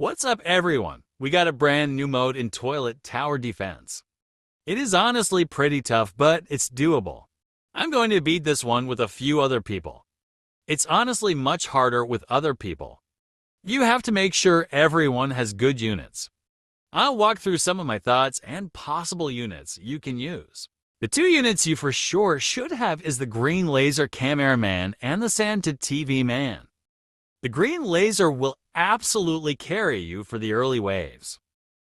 What's up, everyone? We got a brand new mode in Toilet Tower Defense. It is honestly pretty tough, but it's doable. I'm going to beat this one with a few other people. It's honestly much harder with other people. You have to make sure everyone has good units. I'll walk through some of my thoughts and possible units you can use. The two units you for sure should have is the green laser cameraman and the sanded TV man. The green laser will absolutely carry you for the early waves.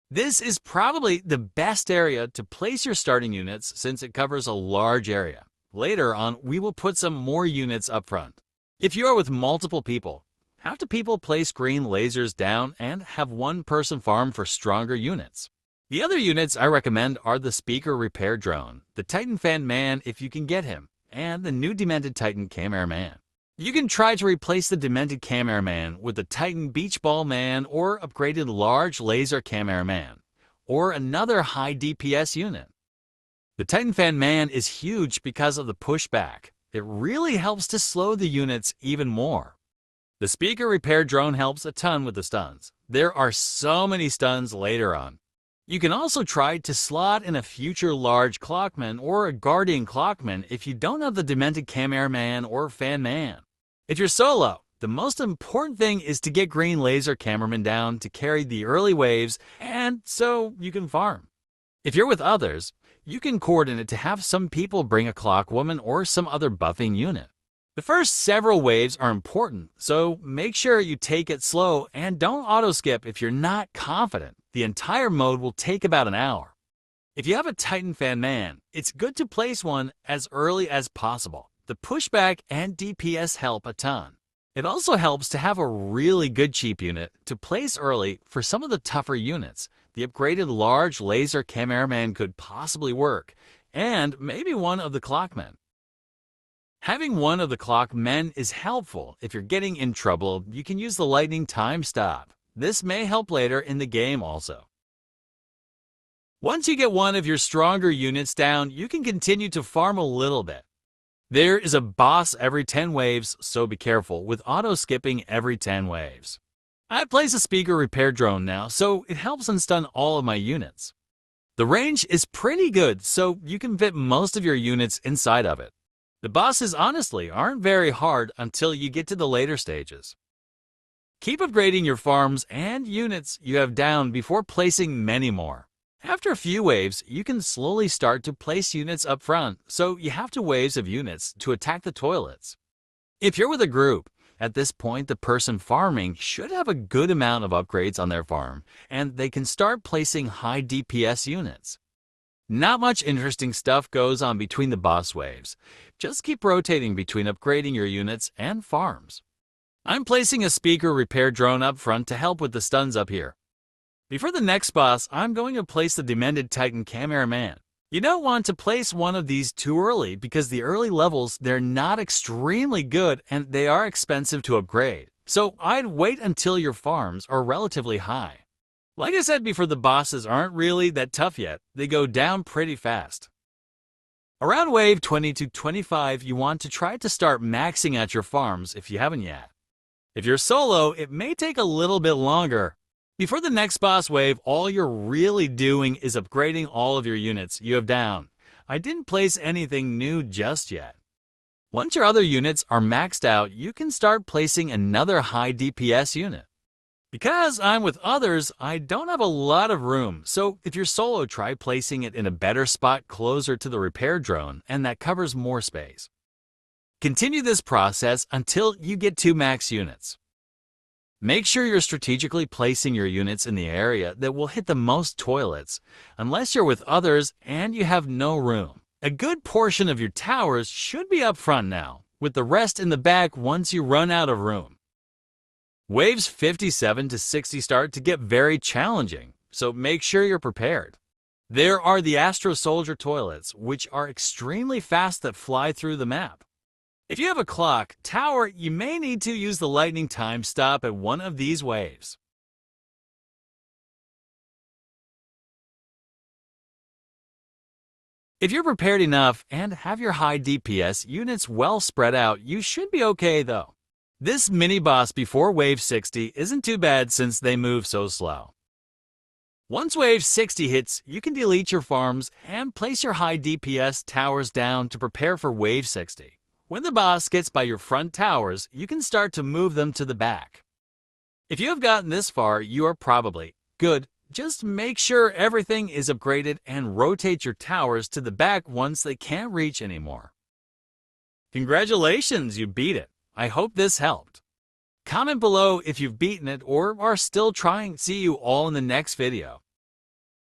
This is probably the best area to place your starting units since it covers a large area. Later on, we will put some more units up front. If you are with multiple people, have two people place green lasers down and have one person farm for stronger units. The other units I recommend are the speaker repair drone, the Titan fan man if you can get him, and the new demented Titan cameraman. You can try to replace the demented cameraman with the Titan beach ball man or upgraded large laser cameraman, or another high DPS unit. The Titan fan man is huge because of the pushback. It really helps to slow the units even more. The speaker repair drone helps a ton with the stuns. There are so many stuns later on. You can also try to slot in a future large clockman or a guardian clockman if you don't have the demented cameraman or fan man. If you're solo, the most important thing is to get green laser cameraman down to carry the early waves and so you can farm. If you're with others, you can coordinate to have some people bring a clockwoman or some other buffing unit. The first several waves are important, so make sure you take it slow and don't auto-skip if you're not confident. The entire mode will take about an hour. If you have a Titan fan man, it's good to place one as early as possible. The pushback and DPS help a ton. It also helps to have a really good cheap unit to place early for some of the tougher units. The upgraded large laser cameraman could possibly work, and maybe one of the clockmen. Having one of the clockmen is helpful. If you're getting in trouble, you can use the lightning time stop. This may help later in the game also. Once you get one of your stronger units down, you can continue to farm a little bit. There is a boss every 10 waves, so be careful with auto-skipping every 10 waves. I place a speaker repair drone now, so it helps stun all of my units. The range is pretty good, so you can fit most of your units inside of it. The bosses honestly aren't very hard until you get to the later stages. Keep upgrading your farms and units you have down before placing many more. After a few waves, you can slowly start to place units up front, so you have 2 waves of units to attack the toilets. If you're with a group, at this point the person farming should have a good amount of upgrades on their farm, and they can start placing high DPS units. Not much interesting stuff goes on between the boss waves. Just keep rotating between upgrading your units and farms. I'm placing a speaker repair drone up front to help with the stuns up here. Before the next boss, I'm going to place the demented Titan cameraman. You don't want to place one of these too early because the early levels, they're not extremely good and they are expensive to upgrade. So I'd wait until your farms are relatively high. Like I said before, the bosses aren't really that tough yet. They go down pretty fast. Around wave 20 to 25, you want to try to start maxing out your farms if you haven't yet. If you're solo, it may take a little bit longer. Before the next boss wave, all you're really doing is upgrading all of your units you have down. I didn't place anything new just yet. Once your other units are maxed out, you can start placing another high DPS unit. Because I'm with others, I don't have a lot of room, so if you're solo, try placing it in a better spot closer to the repair drone, and that covers more space. Continue this process until you get 2 max units. Make sure you're strategically placing your units in the area that will hit the most toilets, unless you're with others and you have no room. A good portion of your towers should be up front now, with the rest in the back once you run out of room. Waves 57 to 60 start to get very challenging, so make sure you're prepared. There are the Astro Soldier toilets, which are extremely fast that fly through the map. If you have a clock tower, you may need to use the lightning time stop at one of these waves. If you're prepared enough and have your high DPS units well spread out, you should be okay though. This mini-boss before Wave 60 isn't too bad since they move so slow. Once Wave 60 hits, you can delete your farms and place your high DPS towers down to prepare for Wave 60. When the boss gets by your front towers, you can start to move them to the back. If you have gotten this far, you are probably good. Just make sure everything is upgraded and rotate your towers to the back once they can't reach anymore. Congratulations, you beat it. I hope this helped. Comment below if you've beaten it or are still trying. See you all in the next video.